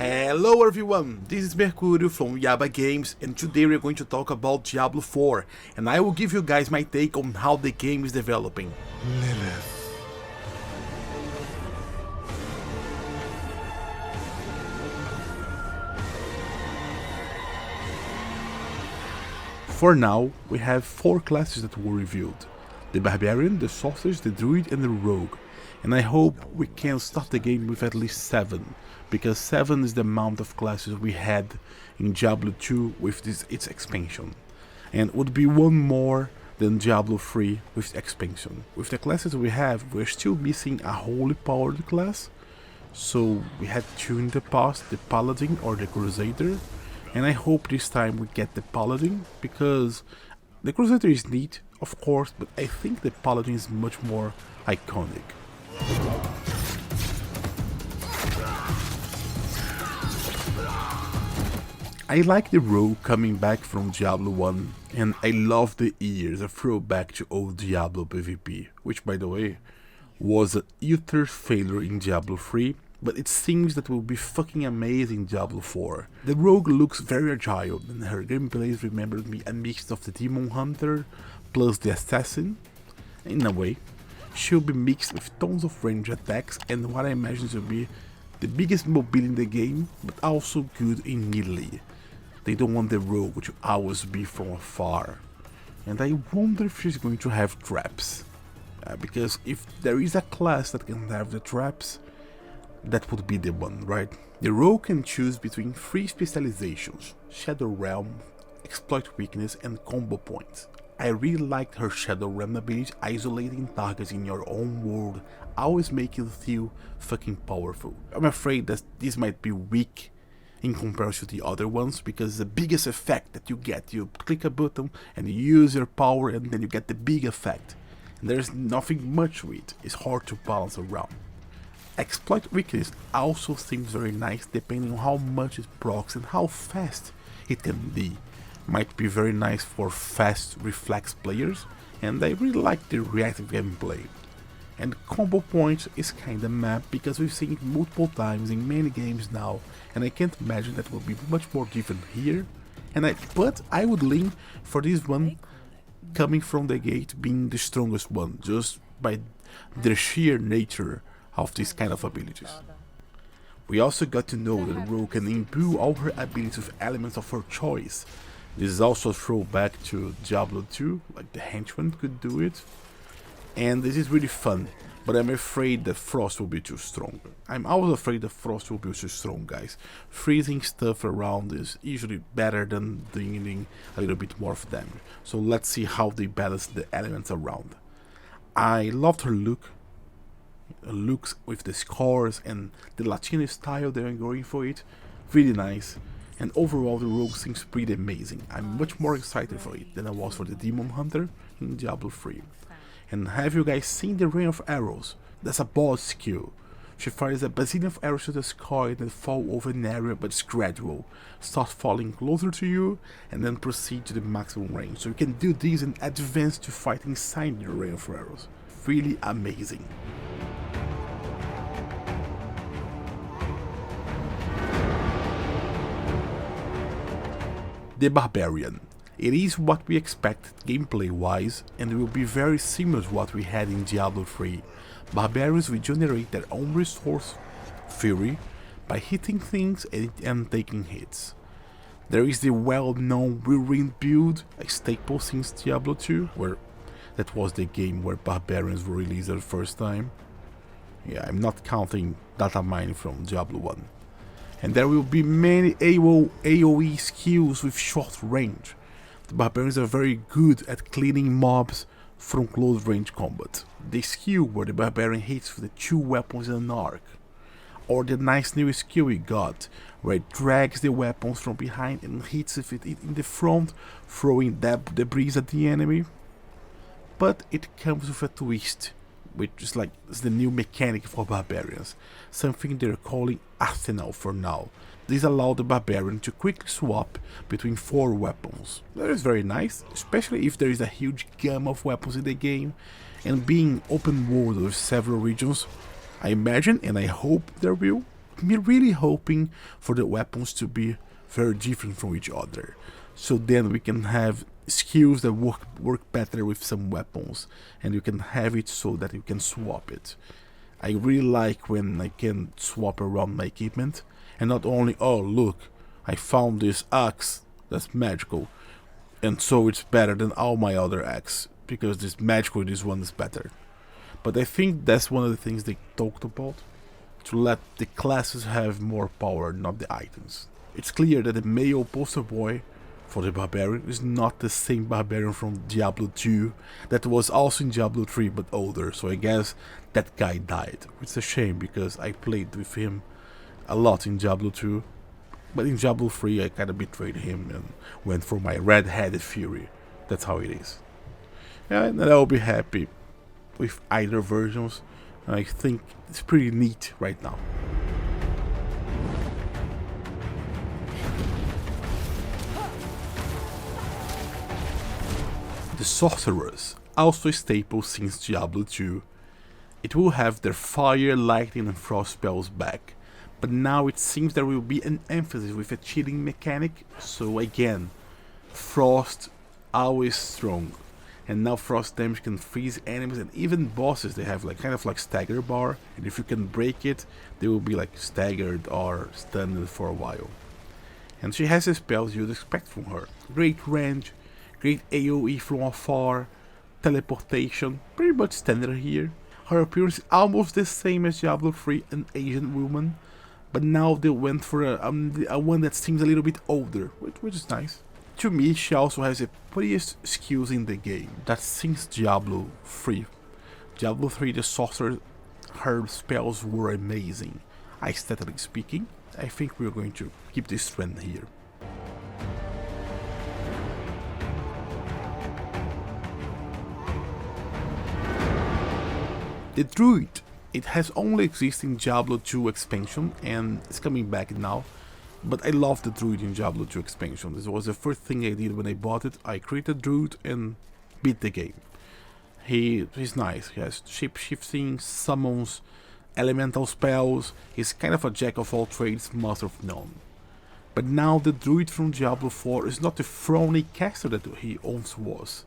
Hello everyone, this is Mercurio from Yaba Games, and today we're going to talk about Diablo 4, and I will give you guys my take on how the game is developing. Lilith. For now, we have 4 classes that were revealed: the Barbarian, the Sorceress, the Druid and the Rogue, and I hope we can start the game with at least 7, because 7 is the amount of classes we had in Diablo 2 with its expansion, and would be one more than Diablo 3 with expansion. With the classes we have, we're still missing a holy powered class, so we had 2 in the past, the Paladin or the Crusader, and I hope this time we get the Paladin, because the Crusader is neat, of course, but I think the Paladin is much more iconic. I like the Rogue coming back from Diablo 1, and I love the ears, a throwback to old Diablo PvP, which by the way was an utter failure in Diablo 3, but it seems that will be fucking amazing in Diablo 4. The Rogue looks very agile, and her gameplays remembered me a mix of the Demon Hunter plus the Assassin. In a way, she'll be mixed with tons of range attacks and what I imagine to be the biggest mobility in the game, but also good in melee. They don't want the Rogue to always be from afar. And I wonder if she's going to have traps. Because if there is a class that can have the traps, that would be the one, right? The Rogue can choose between 3 specializations: Shadow Realm, Exploit Weakness and Combo Points. I really liked her Shadow Realm ability, isolating targets in your own world, always making you feel fucking powerful. I'm afraid that this might be weak in comparison to the other ones, because the biggest effect that you get, you click a button and you use your power and then you get the big effect. And there's nothing much to it, it's hard to balance around. Exploit Weakness also seems very nice depending on how much it procs and how fast it can be. Might be very nice for fast reflex players, and I really like the reactive gameplay. And Combo Points is kinda meh, because we've seen it multiple times in many games now, and I can't imagine that will be much more different here. But I would lean for this one coming from the gate being the strongest one, just by the sheer nature of these kind of abilities. We also got to know that Rogue can imbue all her abilities with elements of her choice. This is also a throwback to Diablo 2, like the henchman could do it. And this is really fun, but I'm afraid that Frost will be too strong. I'm always afraid that Frost will be too strong, guys. Freezing stuff around is usually better than dealing a little bit more of damage. So let's see how they balance the elements around. I loved her looks with the scars and the Latino style they're going for it. Really nice. And overall the Rogue seems pretty amazing. I'm much more excited for it than I was for the Demon Hunter in Diablo 3. And have you guys seen the Rain of Arrows? That's a boss skill. She fires a bazillion of arrows to the sky and then fall over an area, but it's gradual. Start falling closer to you and then proceed to the maximum range. So you can do this and advance to fight inside the Rain of Arrows. Really amazing. The Barbarian. It is what we expect gameplay wise, and will be very similar to what we had in Diablo 3. Barbarians regenerate their own resource, fury, by hitting things and taking hits. There is the well-known Whirlwind build, a staple since Diablo 2, where that was the game where Barbarians were released the first time. Yeah, I'm not counting data mining from Diablo 1. And there will be many AoE skills with short range. The Barbarians are very good at cleaning mobs from close range combat. The skill where the Barbarian hits with the 2 weapons in an arc. Or the nice new skill we got, where it drags the weapons from behind and hits it in the front, throwing debris at the enemy. But it comes with a twist, which is like the new mechanic for Barbarians, something they're calling Arsenal for now. This allows the Barbarian to quickly swap between 4 weapons. That is very nice, especially if there is a huge gamma of weapons in the game, and being open world with several regions, I imagine and I hope there will, me really hoping for the weapons to be very different from each other, so then we can have skills that work better with some weapons, and you can have it so that you can swap it. I really like when I can swap around my equipment, and not only, oh look, I found this axe that's magical, and so it's better than all my other axe because this magical, this one is better. But I think that's one of the things they talked about, to let the classes have more power, not the items. It's clear that the male poster boy for the Barbarian is not the same Barbarian from Diablo 2 that was also in Diablo 3 but older, so I guess that guy died. It's a shame because I played with him a lot in Diablo 2, but in Diablo 3 I kinda betrayed him and went for my red-headed fury. That's how it is. And I'll be happy with either versions. I think it's pretty neat right now. The Sorceress, also a staple since Diablo 2. It will have their fire, lightning and frost spells back, but now it seems there will be an emphasis with a chilling mechanic, so again, frost always strong. And now frost damage can freeze enemies and even bosses. They have like kind of like stagger bar, and if you can break it, they will be like staggered or stunned for a while. And she has the spells you'd expect from her. Great range, great AoE from afar, teleportation, pretty much standard here. Her appearance is almost the same as Diablo 3, an Asian woman, but now they went for a one that seems a little bit older, which is nice. To me, she also has the prettiest skills in the game. That since Diablo 3. Diablo 3, the sorcerer, her spells were amazing. Aesthetically speaking, I think we're going to keep this trend here. The Druid. It has only existed in Diablo 2 expansion and it's coming back now. But I love the Druid in Diablo 2 expansion. This was the first thing I did when I bought it. I created Druid and beat the game. He's nice. He has shape-shifting, summons, elemental spells. He's kind of a jack of all trades, master of none. But now the Druid from Diablo 4 is not the throwny caster that he once was.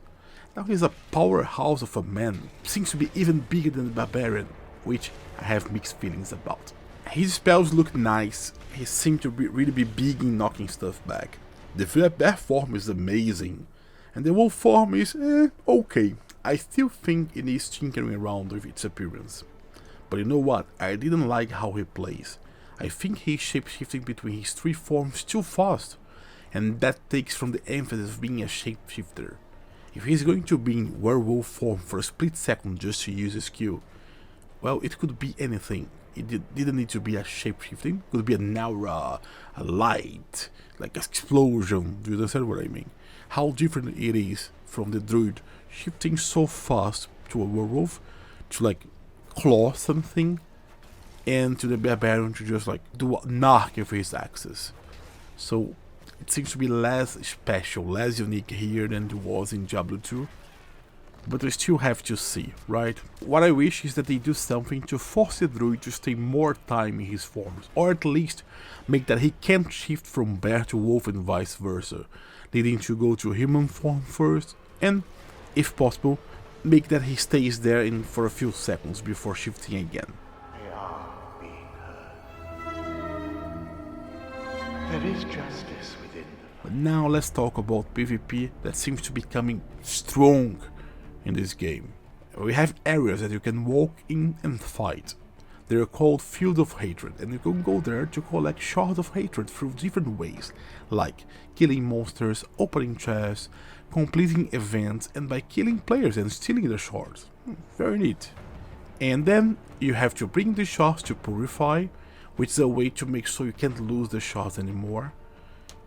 Now he's a powerhouse of a man. Seems to be even bigger than the Barbarian, which I have mixed feelings about. His spells look nice. He seems to really be big in knocking stuff back. The bear form is amazing, and the wolf form is okay. I still think it needs tinkering around with its appearance. But you know what? I didn't like how he plays. I think he's shapeshifting between his three forms too fast, and that takes from the emphasis of being a shapeshifter. If he's going to be in werewolf form for a split second just to use a skill, well, it could be anything. It didn't need to be a shapeshifting. It could be an aura, a light, like an explosion. Do you understand what I mean? How different it is from the Druid shifting so fast to a werewolf to like claw something, and to the Barbarian to just like do a knock with his axes. So it seems to be less special, less unique here than it was in Diablo 2. But we still have to see, right? What I wish is that they do something to force the Druid to stay more time in his forms, or at least make that he can't shift from bear to wolf and vice versa, needing to go to human form first, and, if possible, make that he stays there for a few seconds before shifting again. They are being heard. There is justice within them. But now let's talk about PvP that seems to be coming strong in this game. We have areas that you can walk in and fight. They are called Field of Hatred, and you can go there to collect Shards of Hatred through different ways, like killing monsters, opening chests, completing events, and by killing players and stealing the shards. Very neat. And then you have to bring the shards to Purify, which is a way to make sure you can't lose the shards anymore,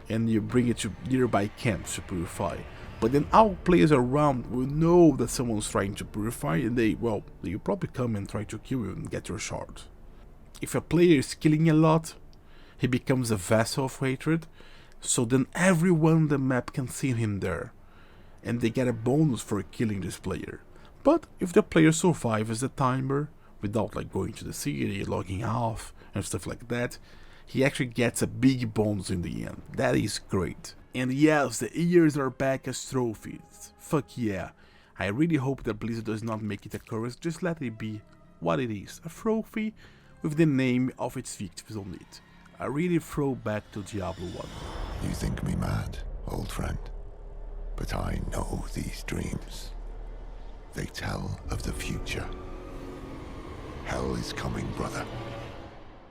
and you bring it to nearby camps to Purify. But then all players around will know that someone's trying to purify, and they will probably come and try to kill you and get your shard. If a player is killing a lot, he becomes a vessel of hatred, so then everyone on the map can see him there, and they get a bonus for killing this player. But if the player survives the timer, without like going to the city, logging off, and stuff like that, he actually gets a big bonus in the end. That is great. And yes, the ears are back as trophies. Fuck yeah. I really hope that Blizzard does not make it a curse, just let it be what it is, a trophy with the name of its victims on it. A really throwback to Diablo 1. You think me mad, old friend, but I know these dreams. They tell of the future. Hell is coming, brother.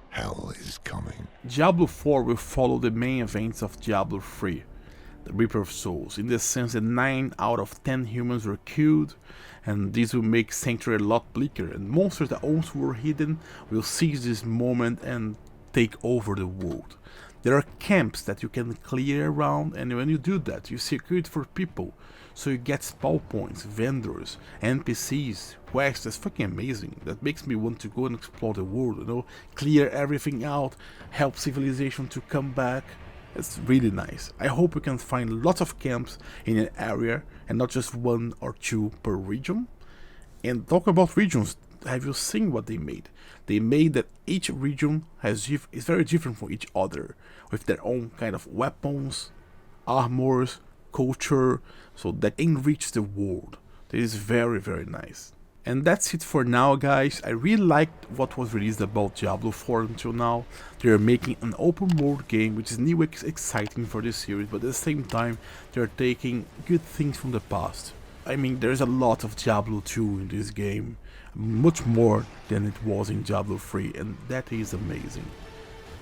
Hell is coming. Diablo 4 will follow the main events of Diablo 3, the Reaper of Souls, in the sense that 9 out of 10 humans were killed, and this will make Sanctuary a lot bleaker, and monsters that once were hidden will seize this moment and take over the world. There are camps that you can clear around, and when you do that, you secure it for people, so you get spawn points, vendors, NPCs, quests. That's fucking amazing. That makes me want to go and explore the world, you know, clear everything out, help civilization to come back. It's really nice. I hope we can find lots of camps in an area and not just 1 or 2 per region. And talk about regions, have you seen what they made? They made that each region is very different from each other, with their own kind of weapons, armors, culture, so that enrich the world. This is very, very nice. And that's it for now, guys. I really liked what was released about Diablo 4 until now. They are making an open world game, which is new and exciting for this series, but at the same time, they are taking good things from the past. I mean, there's a lot of Diablo 2 in this game, much more than it was in Diablo 3, and that is amazing.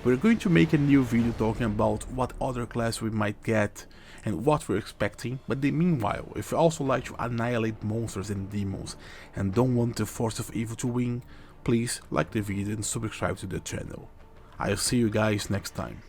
We're going to make a new video talking about what other class we might get and what we're expecting, but in the meanwhile, if you also like to annihilate monsters and demons and don't want the force of evil to win, please like the video and subscribe to the channel. I'll see you guys next time.